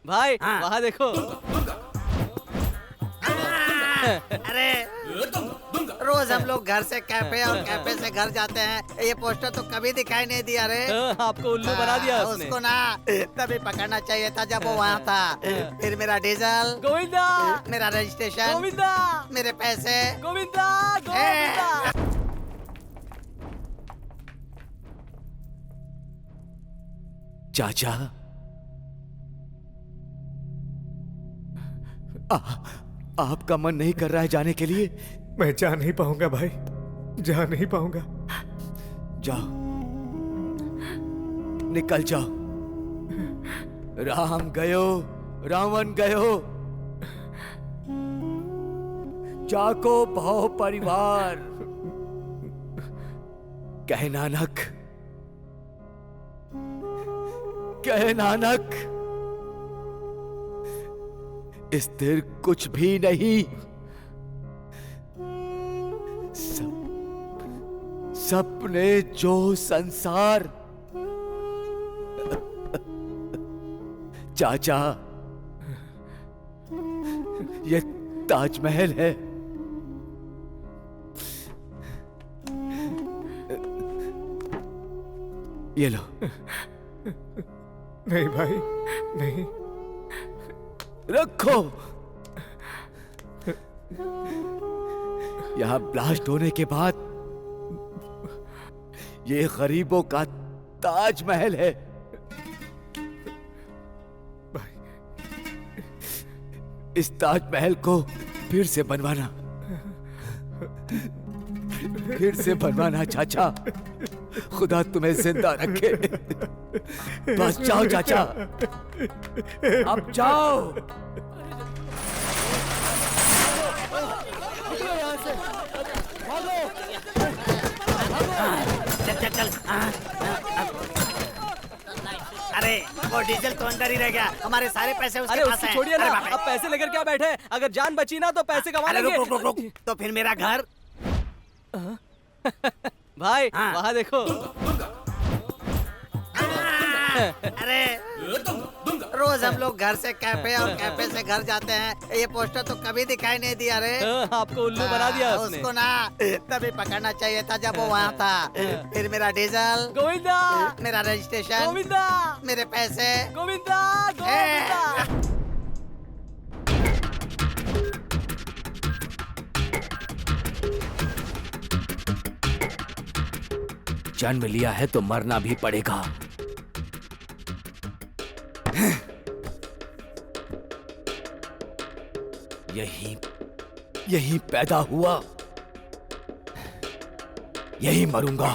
भाई हाँ। वहाँ देखो। अरे रोज हम लोग घर से कैफे और कैफे से घर जाते हैं, ये पोस्टर तो कभी दिखाई नहीं दिया रे। आपको उल्लू बना दिया उसने। उसको ना तभी पकड़ना चाहिए था जब वो वहाँ था। फिर मेरा डीजल, गोविंदा, मेरा रजिस्ट्रेशन, गोविंदा, मेरे पैसे। गोविंदा, गोविंदा। चाचा, आपका मन नहीं कर रहा है जाने के लिए? मैं जा नहीं पाऊंगा भाई, जा नहीं पाऊंगा। जाओ, निकल जाओ। राम गयो, रावण गयो, जाको भाव परिवार। कहे नानक, कहे नानक, स्थिर कुछ भी नहीं, सपने जो संसार। चाचा, ये ताजमहल है। ये लो। नहीं भाई, नहीं। रखो। यहां ब्लास्ट होने के बाद ये गरीबों का ताजमहल है। इस ताजमहल को फिर से बनवाना, फिर से बनवाना चाचा। खुदा तुम्हें जिंदा रखे। बस जाओ चाचा, अब जाओ। चल चल चल। अरे वो डीजल तो अंदर ही रह गया, हमारे सारे पैसे उसके अरे पास उसको हैं। छोड़िए ना, अरे बाप रे। अब पैसे लेकर क्या बैठे हैं? अगर जान बची ना तो पैसे कमा अरे लेंगे। रुक रुक रुक रुक, तो फिर मेरा घर। भाई हाँ। वहाँ देखो। अरे रोज हम लोग घर से कैफे और कैफे से घर जाते हैं, ये पोस्टर तो कभी दिखाई नहीं दिया रे। आपको उल्लू बना दिया उसने। उसको ना तभी पकड़ना चाहिए था जब वो वहाँ था। फिर मेरा डीजल, गोविंदा, मेरा रजिस्ट्रेशन, गोविंदा, मेरे पैसे। गोविंदा, गोविंदा। जन्म लिया है तो मरना भी पड़ेगा। यही पैदा हुआ, यही मरूंगा,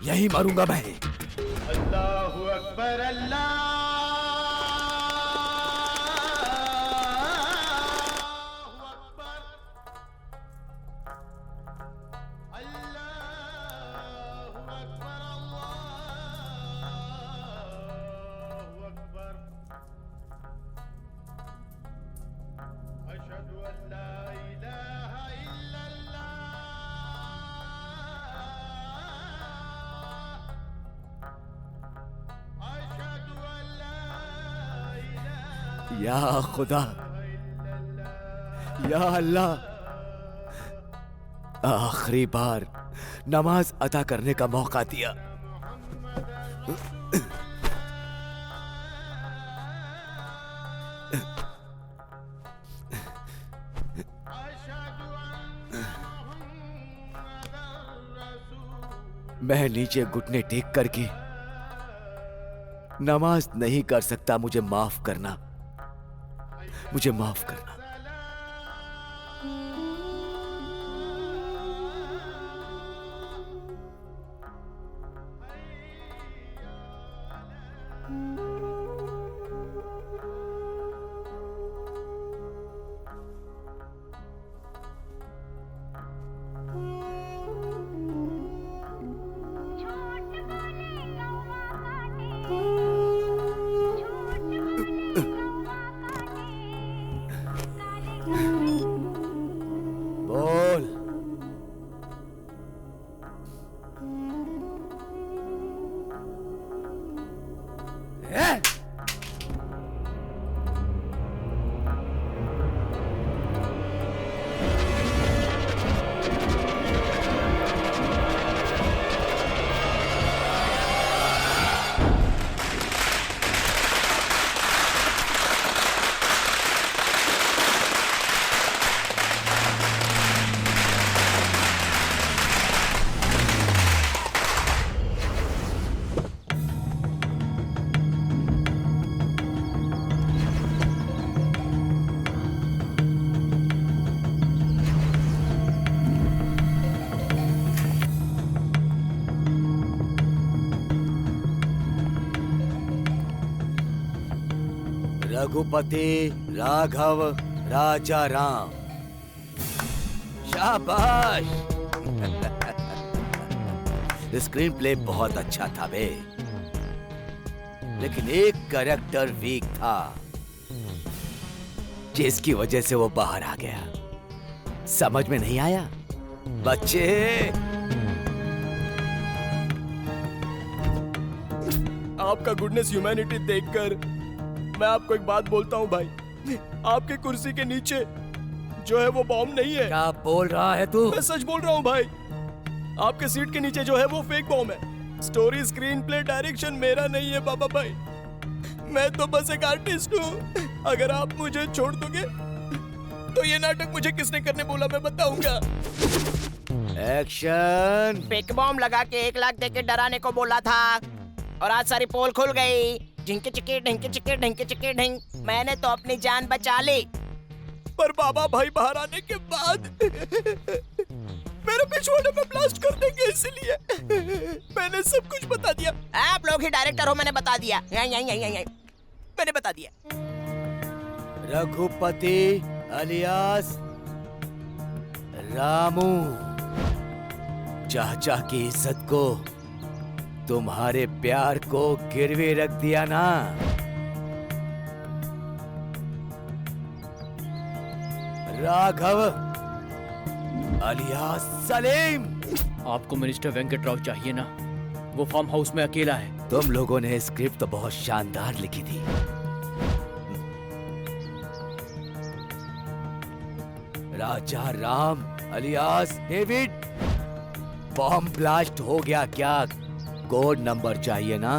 यही मरूंगा मैं। अल्लाहु अकबर, अल्लाहु अकबर, अल्लाहु अकबर, अल्लाहु अकबर। अशहदु अन ला इलाहा इल्लल्लाह। या खुदा, या अल्लाह, आखिरी बार नमाज अदा करने का मौका दिया। मैं नीचे घुटने टेक करके नमाज नहीं कर सकता। मुझे माफ करना, मुझे माफ करना। रघुपति राघव राजा राम। शाबाश। स्क्रीन प्ले बहुत अच्छा था बे, लेकिन एक कैरेक्टर वीक था जिसकी वजह से वो बाहर आ गया। समझ में नहीं आया बच्चे? आपका गुडनेस ह्यूमैनिटी देखकर मैं आपको एक बात बोलता हूँ भाई, आपकी कुर्सी के नीचे जो है वो बॉम्ब नहीं है। क्या बोल रहा है तू? मैं सच बोल रहा हूँ भाई, आपके सीट के नीचे जो है वो फेक बॉम्ब है। स्टोरी, स्क्रीन प्ले, डायरेक्शन मेरा नहीं है बाबा भाई, मैं तो बस एक आर्टिस्ट हूँ। अगर आप मुझे छोड़ दोगे तो ये नाटक मुझे किसने करने बोला मैं बताऊंगा। एक्शन। फेक बॉम्ब लगा के 1 लाख देके डराने को बोला था और आज सारी पोल खुल गई। ढिंके चिके ढिंके चिके ढिंके चिके ढिंक, मैंने तो अपनी जान बचा ली। पर बाबा भाई बाहर आने के बाद मेरे पिछवाड़े में ब्लास्ट कर देंगे, इसलिए मैंने सब कुछ बता दिया। आप लोग ही डायरेक्टर हो, मैंने बता दिया। मैंने बता दिया। रघुपति अलियास रामू, चाचा की इज्जत को, तुम्हारे प्यार को गिरवी रख दिया ना। राघव अलियास सलीम। आपको मिनिस्टर वेंकट राव चाहिए ना, वो फार्म हाउस में अकेला है। तुम लोगों ने स्क्रिप्ट तो बहुत शानदार लिखी थी, Raja Ram alias David, bomb blast हो गया क्या? कोड नंबर चाहिए ना?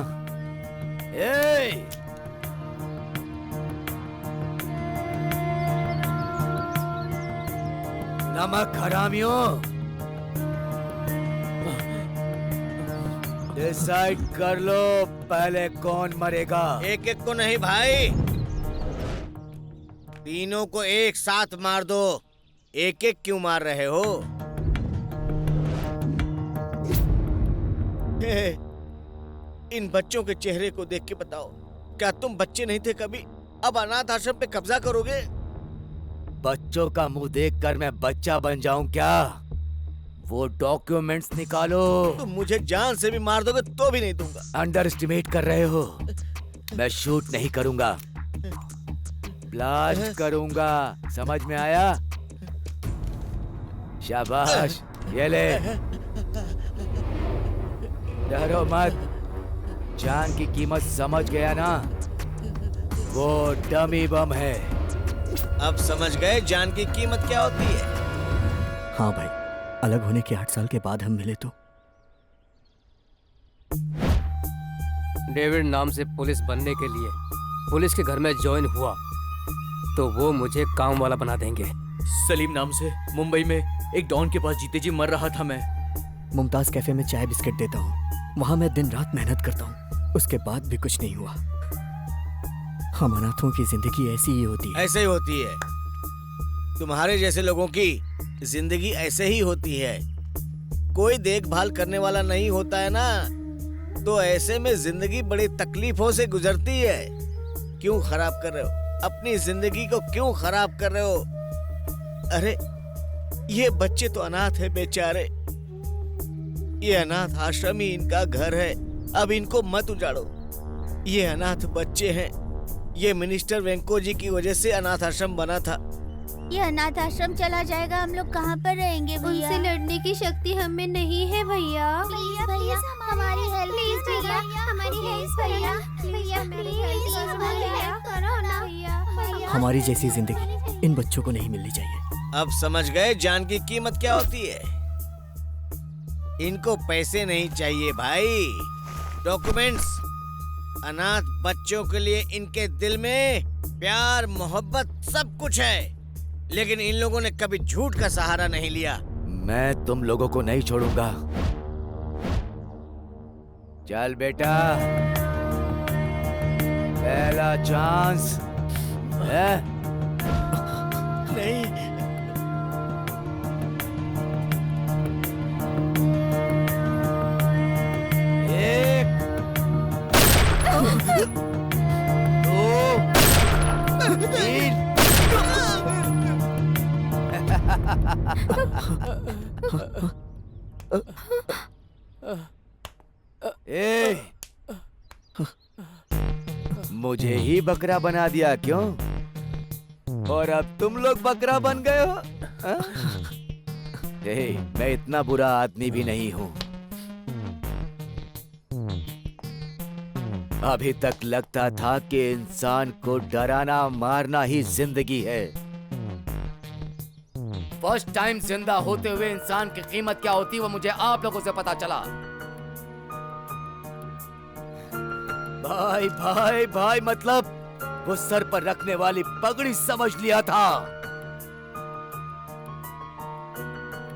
नमक हरामियों, डिसाइड कर लो पहले कौन मरेगा। एक एक को नहीं भाई, तीनों को एक साथ मार दो। एक एक क्यों मार रहे हो? इन बच्चों के चेहरे को देख के बताओ, क्या तुम बच्चे नहीं थे कभी? अब अनाथ आश्रम पे कब्जा करोगे? बच्चों का मुंह देखकर मैं बच्चा बन जाऊं क्या? वो डॉक्यूमेंट्स निकालो। तुम मुझे जान से भी मार दोगे तो भी नहीं दूंगा। अंडर एस्टिमेट कर रहे हो। मैं शूट नहीं करूंगा, ब्लास्ट करूंगा। समझ में आया? शाबाश, ये ले। डरो मत, जान की कीमत समझ गया ना? वो डमी बम है। अब समझ गए जान की कीमत क्या होती है? हाँ भाई, अलग होने के 8 साल के बाद हम मिले तो। डेविड नाम से पुलिस बनने के लिए पुलिस के घर में ज्वाइन हुआ तो वो मुझे काम वाला बना देंगे। सलीम नाम से मुंबई में एक डॉन के पास जीते जी मर रहा था मैं। मुमताज कैफे में चाय बिस्किट देता हूँ, वहाँ मैं दिन रात मेहनत करता हूँ, उसके बाद भी कुछ नहीं हुआ। हम अनाथों की जिंदगी ऐसी ही होती है। ऐसे ही होती है, तुम्हारे जैसे लोगों की जिंदगी ऐसे ही होती है। कोई देखभाल करने वाला नहीं होता है ना, तो ऐसे में जिंदगी बड़ी तकलीफों से गुजरती है। क्यों खराब कर रहे हो अपनी जिंदगी को? क्यों खराब कर रहे हो? अरे ये बच्चे तो अनाथ है बेचारे, ये अनाथ आश्रम ही इनका घर है। अब इनको मत उजाड़ो, ये अनाथ बच्चे हैं। ये मिनिस्टर वेंको जी की वजह से अनाथ आश्रम बना था। ये अनाथ आश्रम चला जाएगा, हम लोग कहाँ पर रहेंगे भैया? उनसे लड़ने की शक्ति हमें नहीं है भैया। प्लीज भैया हमारी हेल्प प्लीज भैया। भैया हमारी हेल्प भैया भैया प्लीज हमारी हेल्प करो ना भैया। हमारी जैसी जिंदगी इन बच्चों को नहीं मिलनी चाहिए। अब समझ गए जान की कीमत क्या होती है। इनको पैसे नहीं चाहिए भाई, डॉक्यूमेंट्स। अनाथ बच्चों के लिए इनके दिल में प्यार मोहब्बत सब कुछ है, लेकिन इन लोगों ने कभी झूठ का सहारा नहीं लिया। मैं तुम लोगों को नहीं छोड़ूंगा। चल बेटा, पहला चांस है। नहीं, एक, दो, तीन। ए, मुझे ही बकरा बना दिया क्यों? और अब तुम लोग बकरा बन गए हो? हाँ? मैं इतना बुरा आदमी भी नहीं हूं। अभी तक लगता था कि इंसान को डराना मारना ही जिंदगी है। फर्स्ट टाइम जिंदा होते हुए इंसान की कीमत क्या होती है वो मुझे आप लोगों से पता चला। भाई भाई भाई मतलब वो सर पर रखने वाली पगड़ी समझ लिया था।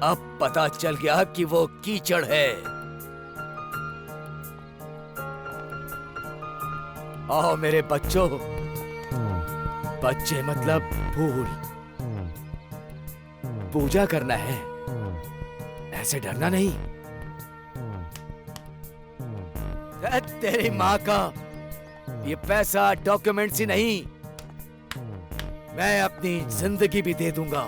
अब पता चल गया कि वो कीचड़ है। आओ मेरे बच्चों, बच्चे मतलब फूल, पूजा करना है, ऐसे डरना नहीं। तेरी माँ का ये पैसा डॉक्यूमेंट्स ही नहीं, मैं अपनी जिंदगी भी दे दूंगा।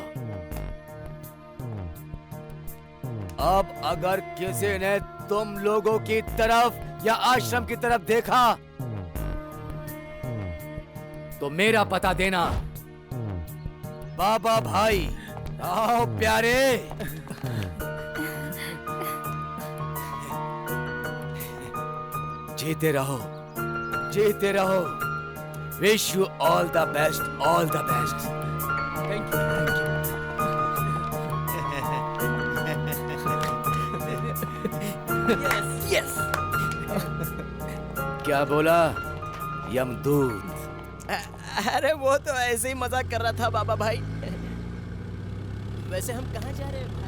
अब अगर किसी ने तुम लोगों की तरफ या आश्रम की तरफ देखा तो मेरा पता देना। बाबा भाई, आओ प्यारे। जीते रहो, जीते रहो। Wish you all the best, all the best. Thank you, thank you. Yes. क्या बोला यमदूत? अरे वो तो ऐसे ही मजाक कर रहा था बाबा भाई। वैसे हम कहाँ जा रहे हैं भाई?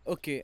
ओके।